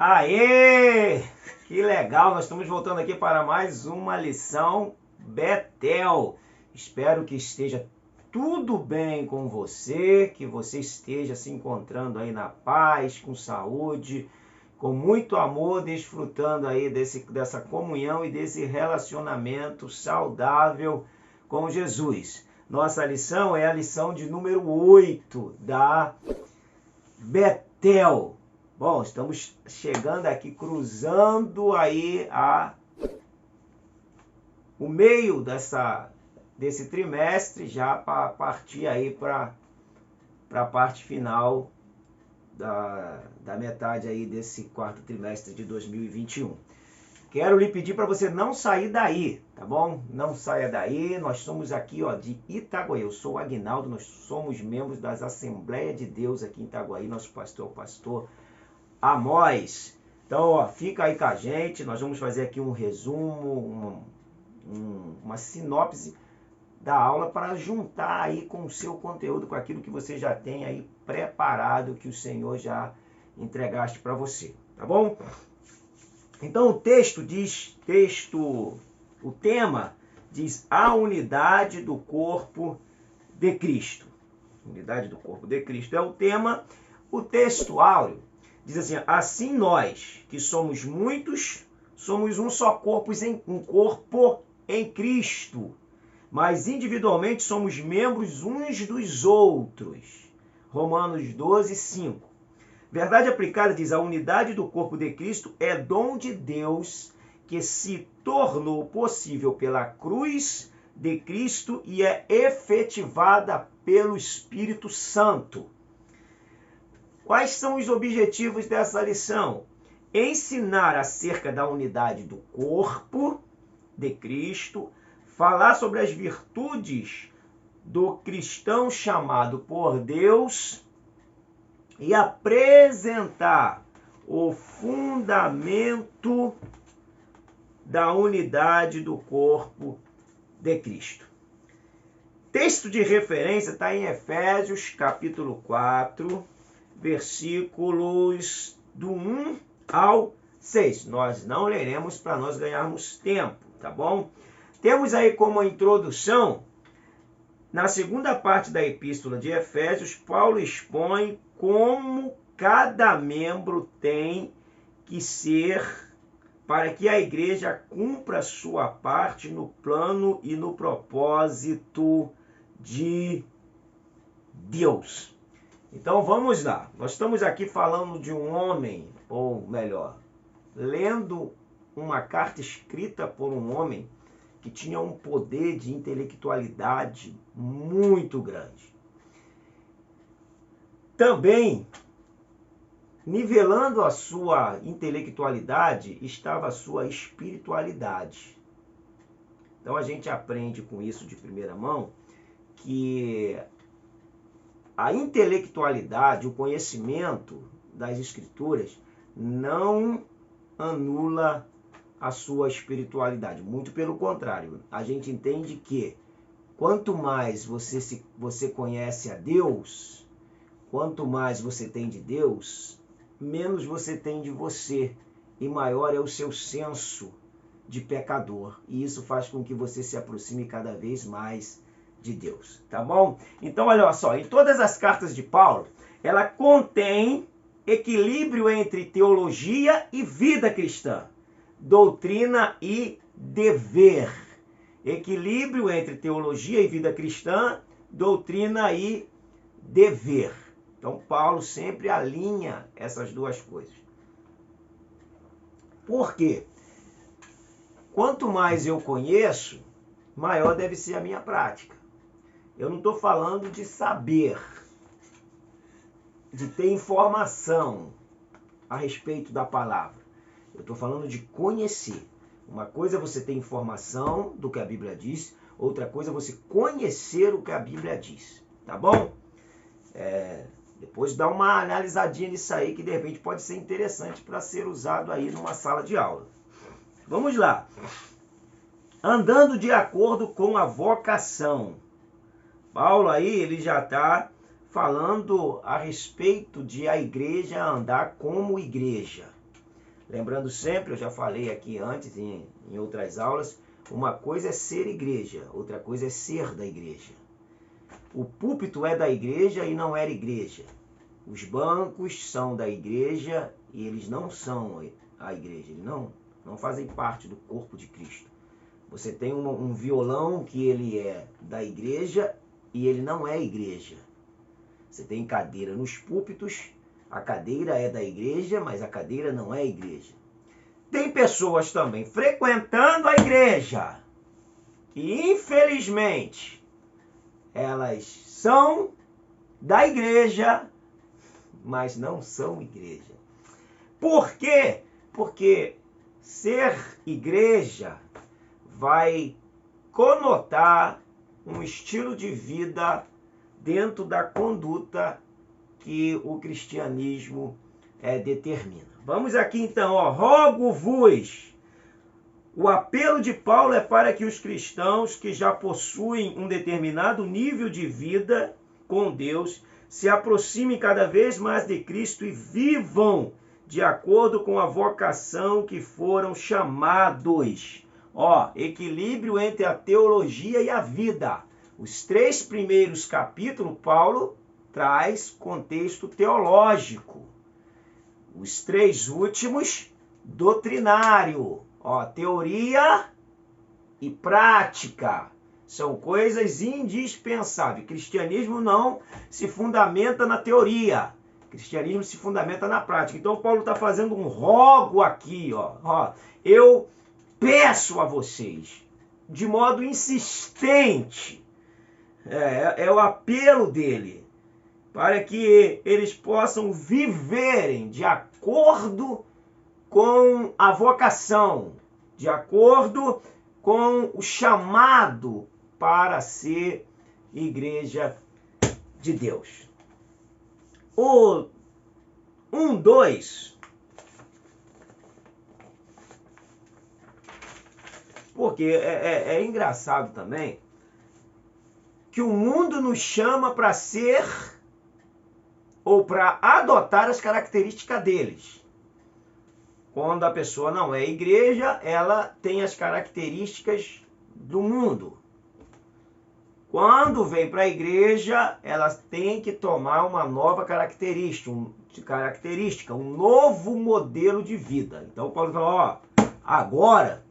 Aê! Que legal! Nós estamos voltando aqui para mais uma lição Betel. Espero que esteja tudo bem com você, que você esteja se encontrando aí na paz, com saúde, com muito amor, desfrutando aí dessa comunhão e desse relacionamento saudável com Jesus. Nossa lição é a lição de número 8 da Betel. Bom, estamos chegando aqui, cruzando aí o meio desse trimestre, já para partir aí para a parte final da metade aí desse quarto trimestre de 2021. Quero lhe pedir para você não sair daí, tá bom? Não saia daí, nós somos aqui de Itaguaí, eu sou o Aguinaldo, nós somos membros das Assembleias de Deus aqui em Itaguaí, nosso pastor é o pastor Amós. Então, fica aí com a gente, nós vamos fazer aqui um resumo, uma sinopse da aula para juntar aí com o seu conteúdo, com aquilo que você já tem aí preparado, que o Senhor já entregaste para você, tá bom? Então o tema diz a unidade do corpo de Cristo. Unidade do corpo de Cristo é o tema. O texto áureo diz assim: assim nós, que somos muitos, somos um só corpo em Cristo, mas individualmente somos membros uns dos outros. Romanos 12, 5. Verdade aplicada diz: a unidade do corpo de Cristo é dom de Deus que se tornou possível pela cruz de Cristo e é efetivada pelo Espírito Santo. Quais são os objetivos dessa lição? Ensinar acerca da unidade do corpo de Cristo, falar sobre as virtudes do cristão chamado por Deus e apresentar o fundamento da unidade do corpo de Cristo. Texto de referência está em Efésios capítulo 4, versículos do 1 ao 6. Nós não leremos para nós ganharmos tempo, tá bom? Temos aí como introdução, na segunda parte da epístola de Efésios, Paulo expõe como cada membro tem que ser para que a igreja cumpra a sua parte no plano e no propósito de Deus. Então vamos lá. Nós estamos aqui falando de um homem, ou melhor, lendo uma carta escrita por um homem que tinha um poder de intelectualidade muito grande. Também, nivelando a sua intelectualidade, estava a sua espiritualidade. Então a gente aprende com isso de primeira mão que a intelectualidade, o conhecimento das Escrituras não anula a sua espiritualidade. Muito pelo contrário, a gente entende que quanto mais você conhece a Deus, quanto mais você tem de Deus, menos você tem de você e maior é o seu senso de pecador. E isso faz com que você se aproxime cada vez mais de Deus, tá bom? Então, olha só, em todas as cartas de Paulo, ela contém equilíbrio entre teologia e vida cristã, doutrina e dever. Equilíbrio entre teologia e vida cristã, doutrina e dever. Então, Paulo sempre alinha essas duas coisas. Por quê? Quanto mais eu conheço, maior deve ser a minha prática. Eu não estou falando de saber, de ter informação a respeito da palavra. Eu estou falando de conhecer. Uma coisa é você ter informação do que a Bíblia diz, outra coisa é você conhecer o que a Bíblia diz. Tá bom? Depois dá uma analisadinha nisso aí, que de repente pode ser interessante para ser usado aí numa sala de aula. Vamos lá. Andando de acordo com a vocação. Paulo aí, ele já está falando a respeito de a igreja andar como igreja. Lembrando sempre, eu já falei aqui antes, em outras aulas, uma coisa é ser igreja, outra coisa é ser da igreja. O púlpito é da igreja e não era igreja. Os bancos são da igreja e eles não são a igreja, eles não fazem parte do corpo de Cristo. Você tem um violão que ele é da igreja e ele não é igreja. Você tem cadeira nos púlpitos, a cadeira é da igreja, mas a cadeira não é igreja. Tem pessoas também frequentando a igreja e, infelizmente, elas são da igreja, mas não são igreja. Por quê? Porque ser igreja vai conotar um estilo de vida dentro da conduta que o cristianismo determina. Vamos aqui então, rogo-vos. O apelo de Paulo é para que os cristãos que já possuem um determinado nível de vida com Deus se aproximem cada vez mais de Cristo e vivam de acordo com a vocação que foram chamados. Equilíbrio entre a teologia e a vida. Os 3 primeiros capítulos, Paulo traz contexto teológico. Os 3 últimos, doutrinário. Teoria e prática. São coisas indispensáveis. O cristianismo não se fundamenta na teoria. O cristianismo se fundamenta na prática. Então, Paulo está fazendo um rogo aqui. Eu peço a vocês, de modo insistente, é o apelo dele, para que eles possam viverem de acordo com a vocação, de acordo com o chamado para ser igreja de Deus. O 2. Porque é engraçado também que o mundo nos chama para ser ou para adotar as características deles. Quando a pessoa não é igreja, ela tem as características do mundo. Quando vem para a igreja, ela tem que tomar uma nova característica, um novo modelo de vida. Então Paulo fala, agora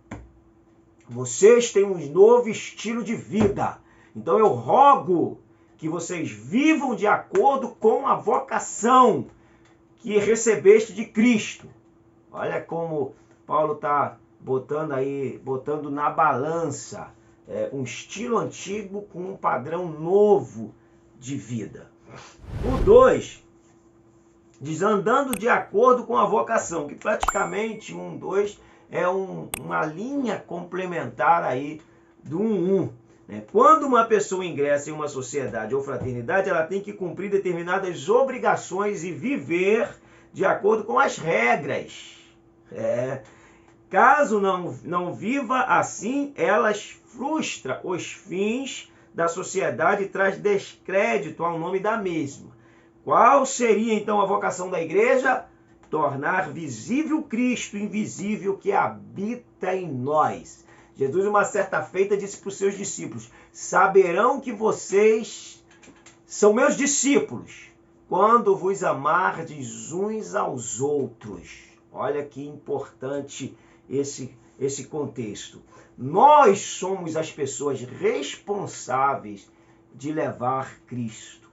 vocês têm um novo estilo de vida. Então eu rogo que vocês vivam de acordo com a vocação que recebeste de Cristo. Olha como Paulo está botando na balança um estilo antigo com um padrão novo de vida. O 2 diz andando de acordo com a vocação, que praticamente 2 é uma linha complementar aí do 1. Quando uma pessoa ingressa em uma sociedade ou fraternidade, ela tem que cumprir determinadas obrigações e viver de acordo com as regras. Caso não viva assim, elas frustram os fins da sociedade e traz descrédito ao nome da mesma. Qual seria então a vocação da igreja? Tornar visível Cristo invisível que habita em nós. Jesus, uma certa feita, disse para os seus discípulos, saberão que vocês são meus discípulos quando vos amardes uns aos outros. Olha que importante esse contexto. Nós somos as pessoas responsáveis de levar Cristo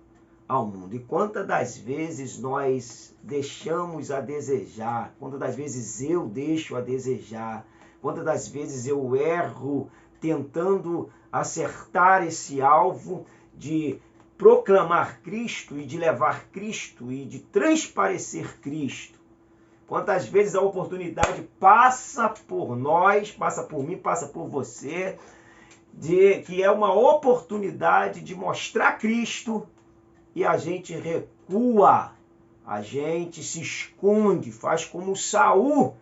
ao mundo. E quantas das vezes nós deixamos a desejar, quantas das vezes eu deixo a desejar, quantas das vezes eu erro tentando acertar esse alvo de proclamar Cristo e de levar Cristo e de transparecer Cristo. Quantas vezes a oportunidade passa por nós, passa por mim, passa por você, que é uma oportunidade de mostrar Cristo e a gente recua, a gente se esconde, faz como Saul,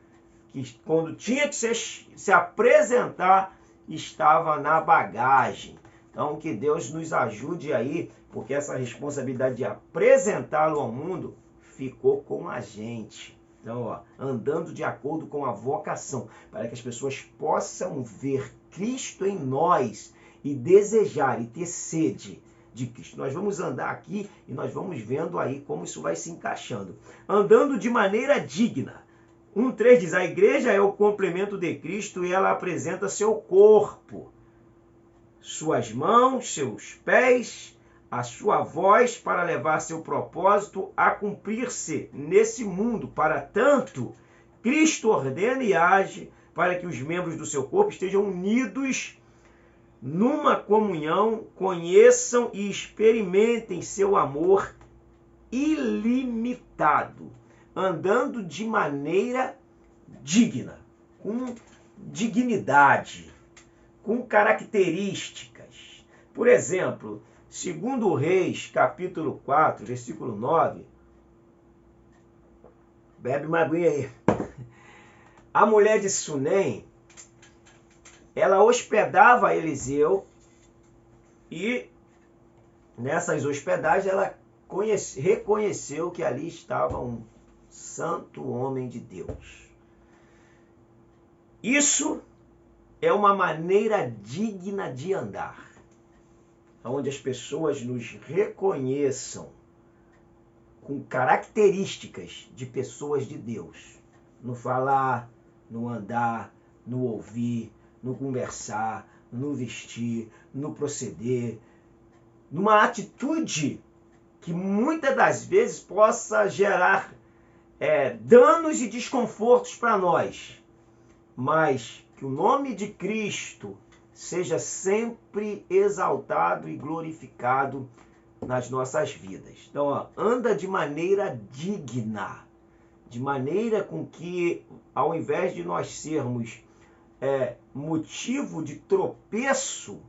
que quando tinha que se apresentar, estava na bagagem. Então que Deus nos ajude aí, porque essa responsabilidade de apresentá-lo ao mundo ficou com a gente. Então, ó, andando de acordo com a vocação, para que as pessoas possam ver Cristo em nós e desejar e ter sede de Cristo. Nós vamos andar aqui e nós vamos vendo aí como isso vai se encaixando. Andando de maneira digna. 1:3 diz, a igreja é o complemento de Cristo e ela apresenta seu corpo, suas mãos, seus pés, a sua voz para levar seu propósito a cumprir-se nesse mundo. Para tanto, Cristo ordena e age para que os membros do seu corpo estejam unidos numa comunhão, conheçam e experimentem seu amor ilimitado, andando de maneira digna, com dignidade, com características. Por exemplo, segundo Reis, capítulo 4, versículo 9, bebe uma aguinha aí. A mulher de Sunem, ela hospedava Eliseu e nessas hospedagens ela reconheceu que ali estava um santo homem de Deus. Isso é uma maneira digna de andar, onde as pessoas nos reconheçam com características de pessoas de Deus. No falar, no andar, no ouvir, no conversar, no vestir, no proceder, numa atitude que muitas das vezes possa gerar danos e desconfortos para nós, mas que o nome de Cristo seja sempre exaltado e glorificado nas nossas vidas. Então, ó, anda de maneira digna, de maneira com que, ao invés de nós sermos motivo de tropeço,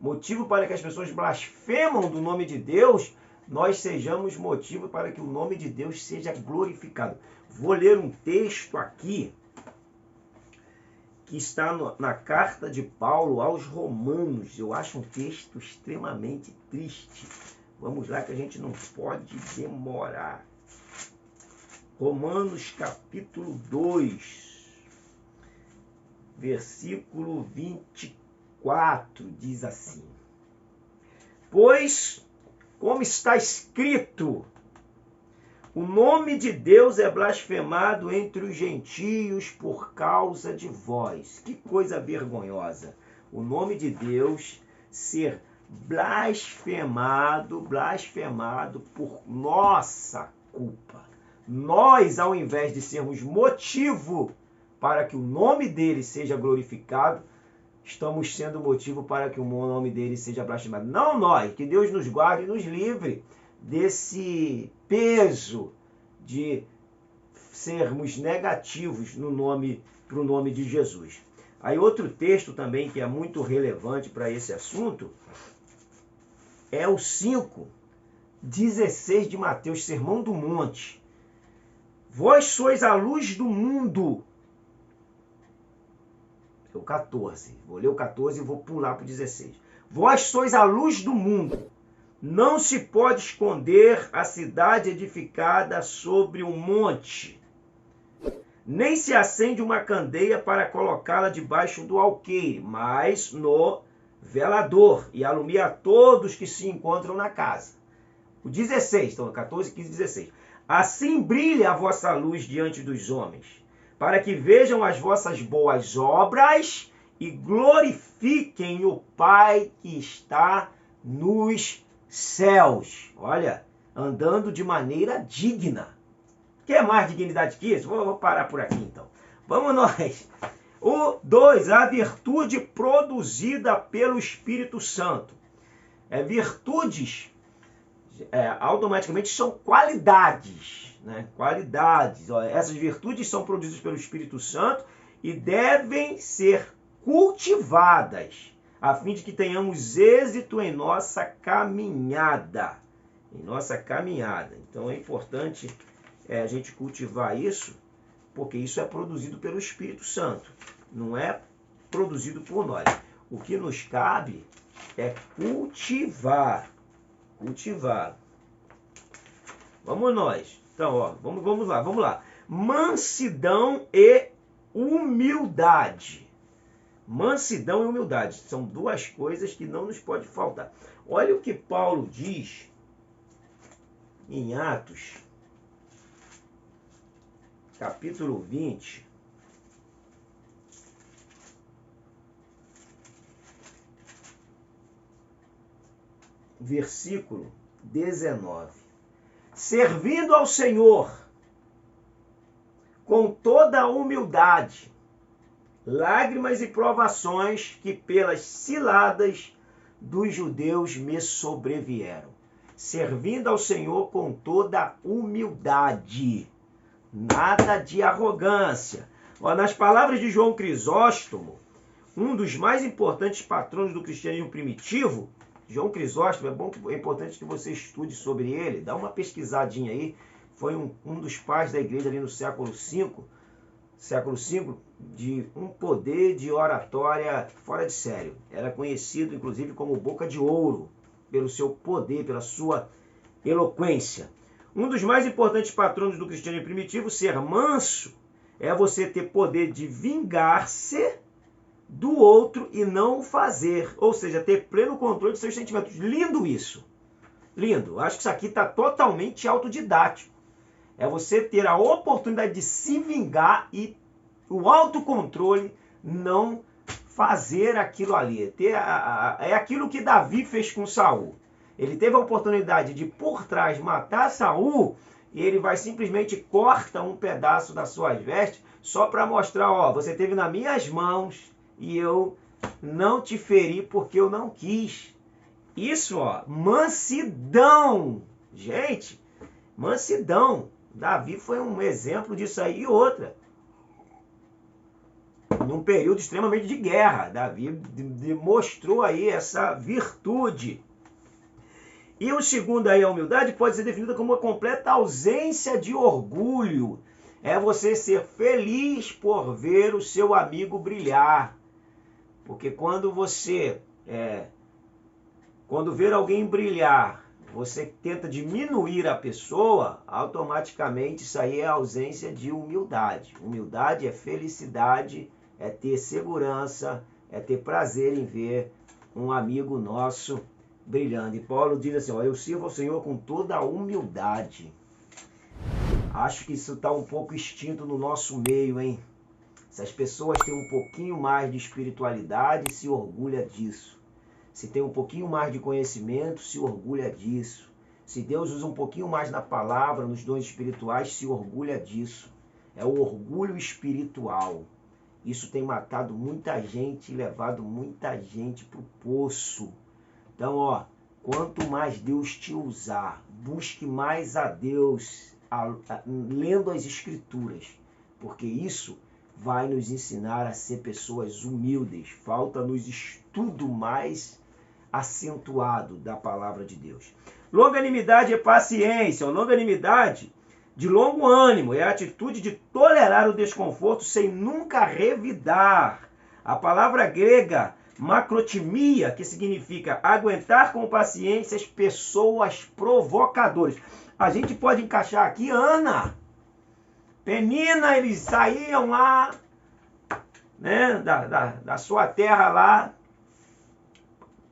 motivo para que as pessoas blasfemam do nome de Deus, nós sejamos motivo para que o nome de Deus seja glorificado. Vou ler um texto aqui que está na carta de Paulo aos Romanos. Eu acho um texto extremamente triste. Vamos lá que a gente não pode demorar. Romanos capítulo 2, versículo 24, diz assim: pois, como está escrito, o nome de Deus é blasfemado entre os gentios por causa de vós. Que coisa vergonhosa. O nome de Deus ser blasfemado por nossa culpa. Nós, ao invés de sermos motivo para que o nome dele seja glorificado, estamos sendo motivo para que o nome dele seja blasfemado. Não nós, que Deus nos guarde e nos livre desse peso de sermos negativos para o nome de Jesus. Aí outro texto também que é muito relevante para esse assunto é o 5:16 de Mateus, Sermão do Monte. Vós sois a luz do mundo. É o 14. Vou ler o 14 e vou pular para o 16. Vós sois a luz do mundo. Não se pode esconder a cidade edificada sobre um monte, nem se acende uma candeia para colocá-la debaixo do alqueire, mas no velador, e alumia a todos que se encontram na casa. O 16, então 14, 15, 16. Assim brilha a vossa luz diante dos homens, para que vejam as vossas boas obras e glorifiquem o Pai que está nos céus. Olha, andando de maneira digna. Quer mais dignidade que isso? Vou parar por aqui então. Vamos nós. O 2, a virtude produzida pelo Espírito Santo. Virtudes automaticamente são qualidades, né? Qualidades. Ó, essas virtudes são produzidas pelo Espírito Santo e devem ser cultivadas a fim de que tenhamos êxito em nossa caminhada. Então é importante a gente cultivar isso, porque isso é produzido pelo Espírito Santo, não é produzido por nós. O que nos cabe é cultivar. Vamos nós. Então, ó, vamos lá. mansidão e humildade. Mansidão e humildade são duas coisas que não nos pode faltar. Olha o que Paulo diz em Atos, capítulo 20, versículo 19. Servindo ao Senhor com toda a humildade, lágrimas e provações que pelas ciladas dos judeus me sobrevieram. Servindo ao Senhor com toda a humildade, nada de arrogância. Nas palavras de João Crisóstomo, um dos mais importantes patronos do cristianismo primitivo, João Crisóstomo, é importante que você estude sobre ele, dá uma pesquisadinha aí. Foi um dos pais da igreja ali no século V, de um poder de oratória fora de sério. Era conhecido, inclusive, como boca de ouro, pelo seu poder, pela sua eloquência. Um dos mais importantes patronos do cristianismo primitivo, ser manso, é você ter poder de vingar-se do outro e não fazer. Ou seja, ter pleno controle de seus sentimentos. Lindo isso. Lindo. Acho que isso aqui está totalmente autodidático. É você ter a oportunidade de se vingar e o autocontrole, não fazer aquilo ali. É aquilo que Davi fez com Saul. Ele teve a oportunidade de, por trás, matar Saul, e ele vai simplesmente corta um pedaço das suas vestes só para mostrar, ó, você teve nas minhas mãos e eu não te feri porque eu não quis. Isso, ó, mansidão. Gente, mansidão. Davi foi um exemplo disso aí. E outra, num período extremamente de guerra, Davi demonstrou aí essa virtude. E o segundo aí, a humildade, pode ser definida como uma completa ausência de orgulho. É você ser feliz por ver o seu amigo brilhar. Porque quando ver alguém brilhar, você tenta diminuir a pessoa, automaticamente isso aí é ausência de humildade. Humildade é felicidade, é ter segurança, é ter prazer em ver um amigo nosso brilhando. E Paulo diz assim, ó, eu sirvo ao Senhor com toda a humildade. Acho que isso está um pouco extinto no nosso meio, hein? Se as pessoas têm um pouquinho mais de espiritualidade, se orgulha disso. Se tem um pouquinho mais de conhecimento, se orgulha disso. Se Deus usa um pouquinho mais na palavra, nos dons espirituais, se orgulha disso. É o orgulho espiritual. Isso tem matado muita gente e levado muita gente para o poço. Então, ó, quanto mais Deus te usar, busque mais a Deus lendo as Escrituras, porque isso vai nos ensinar a ser pessoas humildes. Falta-nos estudo mais acentuado da palavra de Deus. Longanimidade é paciência. Longanimidade de longo ânimo é a atitude de tolerar o desconforto sem nunca revidar. A palavra grega macrotimia, que significa aguentar com paciência as pessoas provocadoras. A gente pode encaixar aqui Ana, Penina, eles saíam lá, né, da sua terra lá,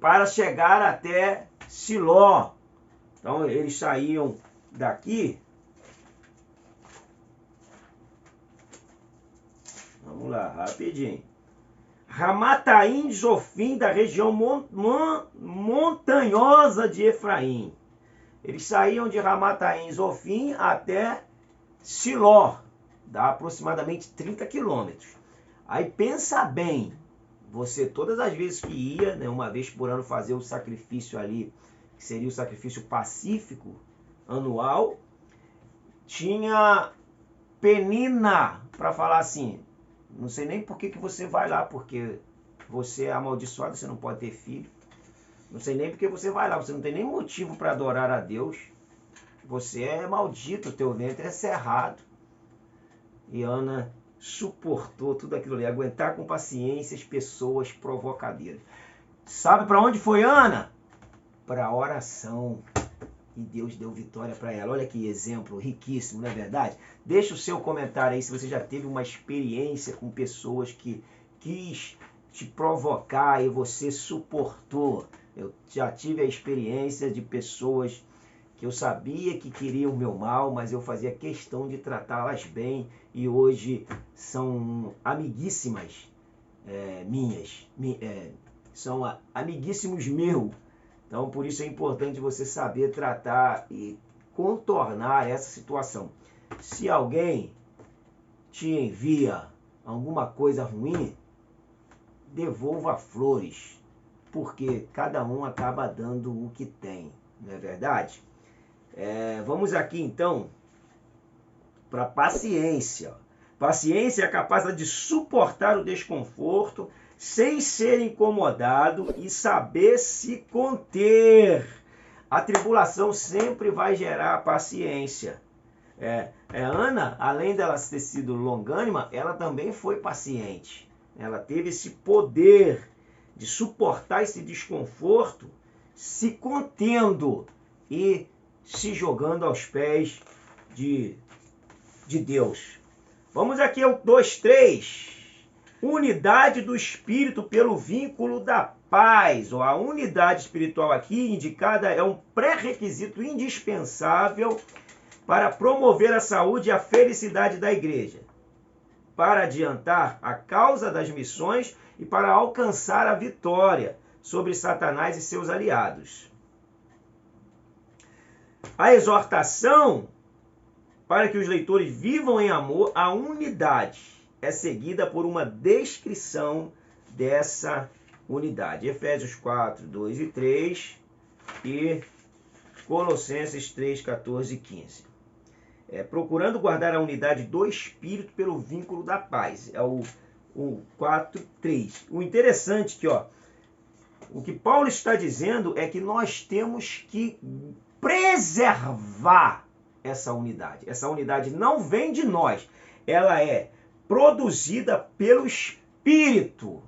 para chegar até Siló. Então eles saíam daqui. Vamos lá, rapidinho. Ramataim Zofim, da região montanhosa de Efraim. Eles saíam de Ramataim Zofim até Siló, dá aproximadamente 30 quilômetros. Aí pensa bem, você todas as vezes que ia, né, uma vez por ano fazer o sacrifício ali, que seria o sacrifício pacífico anual, tinha Penina para falar assim, não sei nem por que você vai lá, porque você é amaldiçoado, você não pode ter filho. Não sei nem por que você vai lá, você não tem nem motivo para adorar a Deus. Você é maldito, o teu ventre é cerrado. E Ana suportou tudo aquilo ali, aguentar com paciência as pessoas provocadeiras. Sabe para onde foi Ana? Para a oração. e Deus deu vitória para ela. Olha que exemplo riquíssimo, não é verdade? Deixa o seu comentário aí se você já teve uma experiência com pessoas que quis te provocar e você suportou. Eu já tive a experiência de pessoas que eu sabia que queriam o meu mal, mas eu fazia questão de tratá-las bem e hoje são amiguíssimas minhas, são amiguíssimos meus. Então, por isso é importante você saber tratar e contornar essa situação. Se alguém te envia alguma coisa ruim, devolva flores, porque cada um acaba dando o que tem, não é verdade? Vamos aqui então para paciência. Paciência é a capacidade de suportar o desconforto sem ser incomodado e saber se conter. A tribulação sempre vai gerar paciência. Ana, além dela ter sido longânima, ela também foi paciente. Ela teve esse poder de suportar esse desconforto, se contendo e se jogando aos pés de Deus. Vamos aqui ao 2:3. Unidade do Espírito pelo vínculo da paz. A unidade espiritual aqui indicada é um pré-requisito indispensável para promover a saúde e a felicidade da igreja, para adiantar a causa das missões e para alcançar a vitória sobre Satanás e seus aliados. A exortação para que os leitores vivam em amor, a unidade é seguida por uma descrição dessa unidade. Efésios 4, 2 e 3 e Colossenses 3, 14 e 15. Procurando guardar a unidade do Espírito pelo vínculo da paz. É o 4, 3. O interessante que, o que Paulo está dizendo é que nós temos que preservar essa unidade. Essa unidade não vem de nós. Ela é produzida pelo Espírito.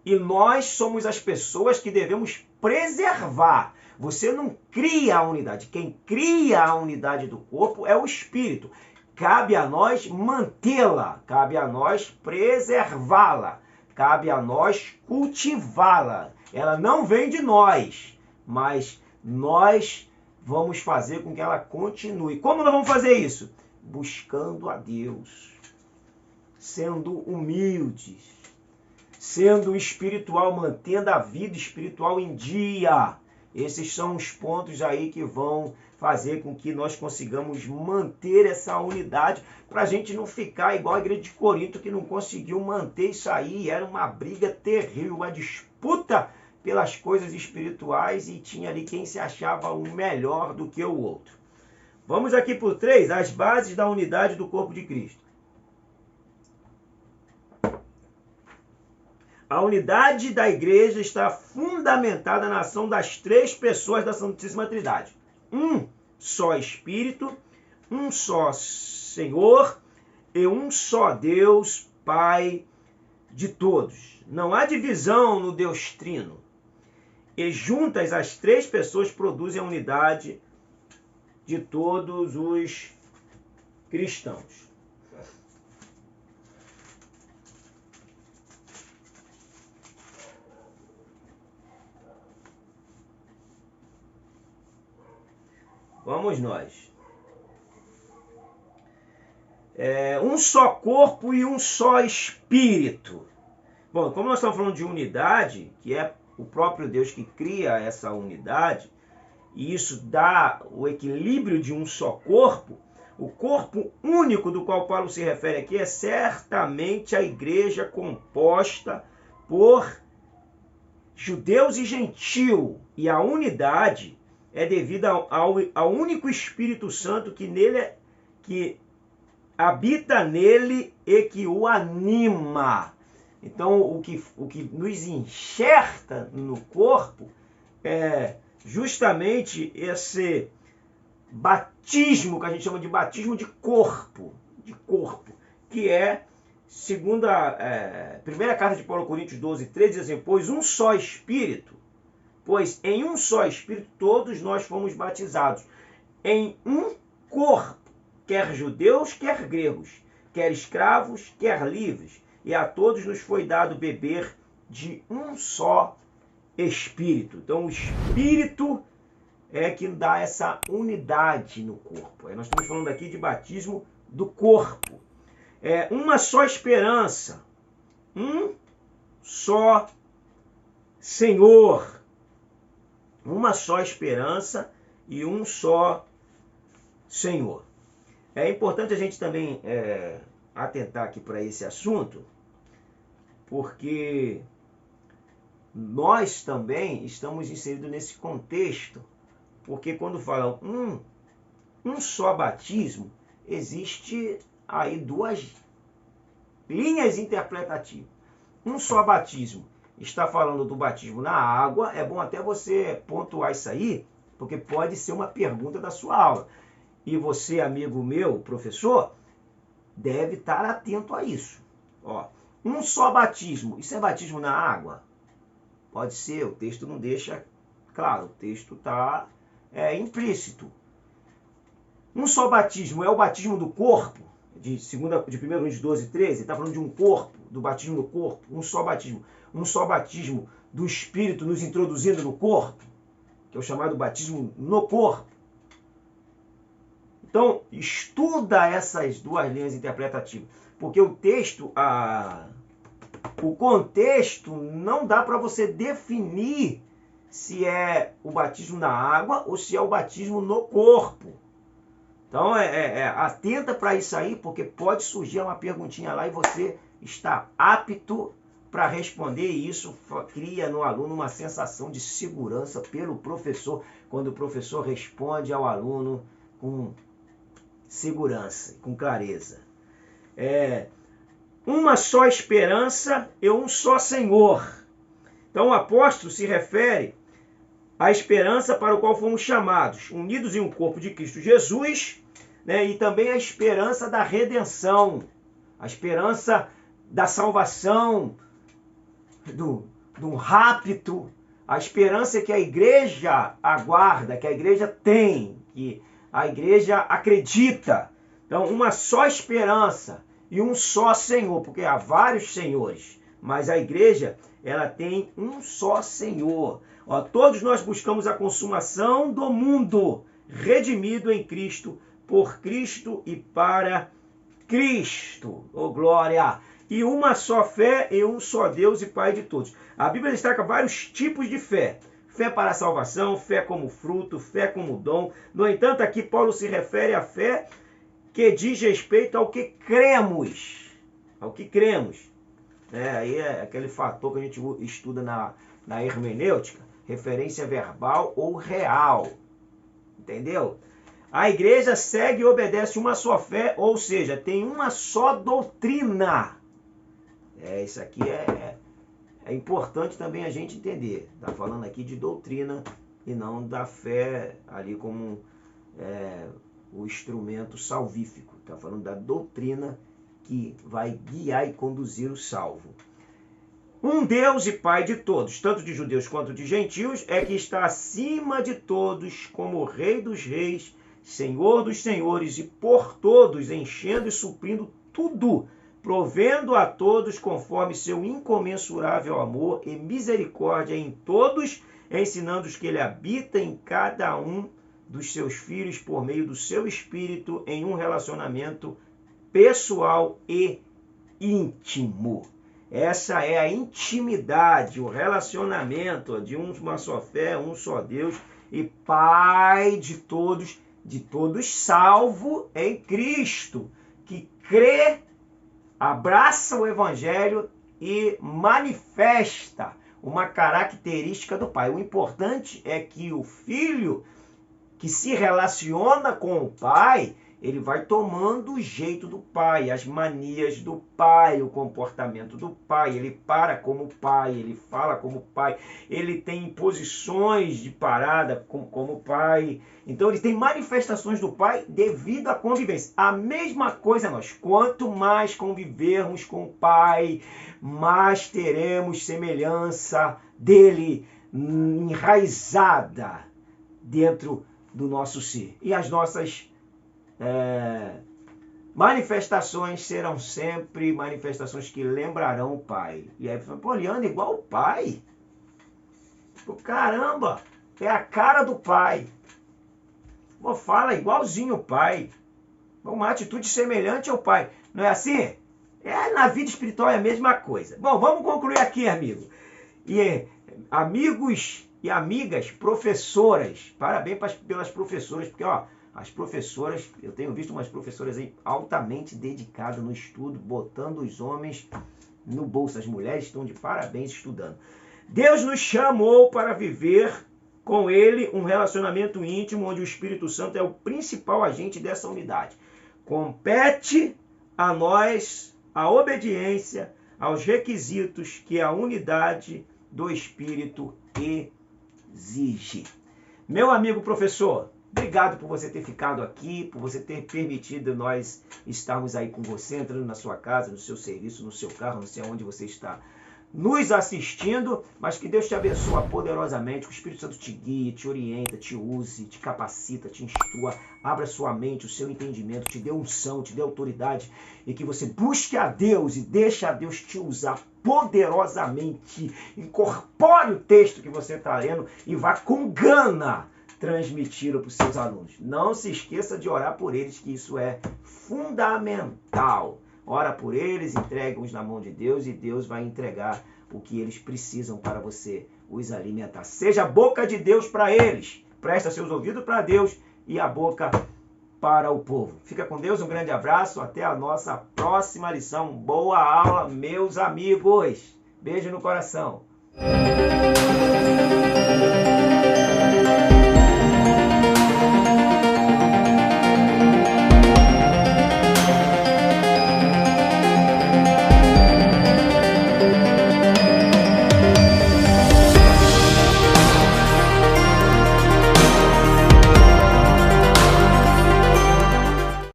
E nós somos as pessoas que devemos preservar. Você não cria a unidade. Quem cria a unidade do corpo é o Espírito. Cabe a nós mantê-la. Cabe a nós preservá-la. Cabe a nós cultivá-la. Ela não vem de nós, mas nós vamos fazer com que ela continue. Como nós vamos fazer isso? Buscando a Deus, sendo humildes, sendo espiritual, mantendo a vida espiritual em dia. Esses são os pontos aí que vão fazer com que nós consigamos manter essa unidade, para a gente não ficar igual a igreja de Corinto, que não conseguiu manter isso aí. Era uma briga terrível, uma disputa pelas coisas espirituais e tinha ali quem se achava o melhor do que o outro. Vamos aqui por 3, as bases da unidade do corpo de Cristo. A unidade da igreja está fundamentada na ação das 3 pessoas da Santíssima Trindade. Um só Espírito, um só Senhor e um só Deus, Pai de todos. Não há divisão no Deus Trino. E juntas as 3 pessoas produzem a unidade de todos os cristãos. Vamos nós. Um só corpo e um só espírito. Bom, como nós estamos falando de unidade, que é o próprio Deus que cria essa unidade, e isso dá o equilíbrio de um só corpo, o corpo único do qual Paulo se refere aqui é certamente a igreja composta por judeus e gentios, e a unidade é devida ao único Espírito Santo que habita nele e que o anima. Então, o que nos enxerta no corpo é justamente esse batismo, que a gente chama de batismo de corpo, que é, segundo a primeira carta de Paulo aos Coríntios 12, 13, diz assim: pois um só Espírito Pois em um só Espírito todos nós fomos batizados, em um corpo, quer judeus, quer gregos, quer escravos, quer livres, e a todos nos foi dado beber de um só Espírito. Então o Espírito é que dá essa unidade no corpo. Nós estamos falando aqui de batismo do corpo. É uma só esperança, um só Senhor, uma só esperança e um só Senhor. É importante a gente também atentar aqui para esse assunto, porque nós também estamos inseridos nesse contexto, porque quando falam um só batismo, existe aí duas linhas interpretativas. Um só batismo está falando do batismo na água. É bom até você pontuar isso aí, porque pode ser uma pergunta da sua aula. E você, amigo meu, professor, deve estar atento a isso. Ó, um só batismo, isso é batismo na água? Pode ser, o texto não deixa claro, o texto está implícito. Um só batismo é o batismo do corpo, de 1 Coríntios 12, 13, está falando de um corpo, do batismo do corpo, um só batismo do Espírito nos introduzindo no corpo, que é o chamado batismo no corpo. Então, estuda essas duas linhas interpretativas, porque o texto, o contexto, não dá para você definir se é o batismo na água ou se é o batismo no corpo. Então, atenta para isso aí, porque pode surgir uma perguntinha lá e você está apto para responder, e isso cria no aluno uma sensação de segurança pelo professor, quando o professor responde ao aluno com segurança, com clareza. Uma só esperança e um só Senhor. Então o apóstolo se refere à esperança para o qual fomos chamados, unidos em um corpo de Cristo Jesus, né, e também a esperança da redenção, a esperança da salvação, do rapto, a esperança que a igreja aguarda, que a igreja tem, que a igreja acredita. Então, uma só esperança e um só Senhor, porque há vários senhores, mas a igreja, ela tem um só Senhor. Ó, todos nós buscamos a consumação do mundo, redimido em Cristo, por Cristo e para Cristo. Oh, glória! E uma só fé e um só Deus e Pai de todos. A Bíblia destaca vários tipos de fé. Fé para a salvação, fé como fruto, fé como dom. No entanto, aqui Paulo se refere à fé que diz respeito ao que cremos. Ao que cremos. Aí é aquele fator que a gente estuda na hermenêutica, referência verbal ou real. Entendeu? A igreja segue e obedece uma só fé, ou seja, tem uma só doutrina. Isso aqui é importante também a gente entender. Está falando aqui de doutrina e não da fé ali como o instrumento salvífico. Está falando da doutrina que vai guiar e conduzir o salvo. Um Deus e Pai de todos, tanto de judeus quanto de gentios, é que está acima de todos, como Rei dos reis, Senhor dos senhores, e por todos, enchendo e suprindo tudo, provendo a todos conforme seu incomensurável amor e misericórdia em todos, ensinando-os que ele habita em cada um dos seus filhos por meio do seu Espírito em um relacionamento pessoal e íntimo. Essa é a intimidade, o relacionamento de uma só fé, um só Deus e Pai de todos salvo em Cristo, que crê, abraça o Evangelho e manifesta uma característica do Pai. O importante é que o filho que se relaciona com o Pai, ele vai tomando o jeito do Pai, as manias do Pai, o comportamento do Pai. Ele para como Pai, ele fala como Pai, ele tem posições de parada como Pai. Então ele tem manifestações do Pai devido à convivência. A mesma coisa nós, quanto mais convivermos com o Pai, mais teremos semelhança dele. enraizada dentro do nosso ser. E as nossas manifestações serão sempre manifestações que lembrarão o Pai. E aí, pô, ele anda igual o Pai. Pô, caramba, é a cara do Pai. Pô, fala igualzinho o Pai. Uma atitude semelhante ao Pai. Não é assim? Na vida espiritual é a mesma coisa. Bom, vamos concluir aqui, amigo. E amigos e amigas, professoras, parabéns pelas professoras, porque ó, as professoras, eu tenho visto umas professoras aí altamente dedicadas no estudo, botando os homens no bolso. As mulheres estão de parabéns estudando. Deus nos chamou para viver com Ele um relacionamento íntimo, onde o Espírito Santo é o principal agente dessa unidade. Compete a nós a obediência aos requisitos que a unidade do Espírito exige. Meu amigo professor, obrigado por você ter ficado aqui, por você ter permitido nós estarmos aí com você, entrando na sua casa, no seu serviço, no seu carro, não sei onde você está nos assistindo, mas que Deus te abençoe poderosamente, que o Espírito Santo te guie, te orienta, te use, te capacita, te instrua, abra sua mente, o seu entendimento, te dê unção, te dê autoridade, e que você busque a Deus e deixe a Deus te usar poderosamente. Incorpore o texto que você está lendo e vá com gana transmiti-lo para os seus alunos. Não se esqueça de orar por eles, que isso é fundamental. Ora por eles, entrega-os na mão de Deus e Deus vai entregar o que eles precisam para você os alimentar. Seja a boca de Deus para eles. Presta seus ouvidos para Deus e a boca para o povo. Fica com Deus, um grande abraço. Até a nossa próxima lição. Boa aula, meus amigos. Beijo no coração.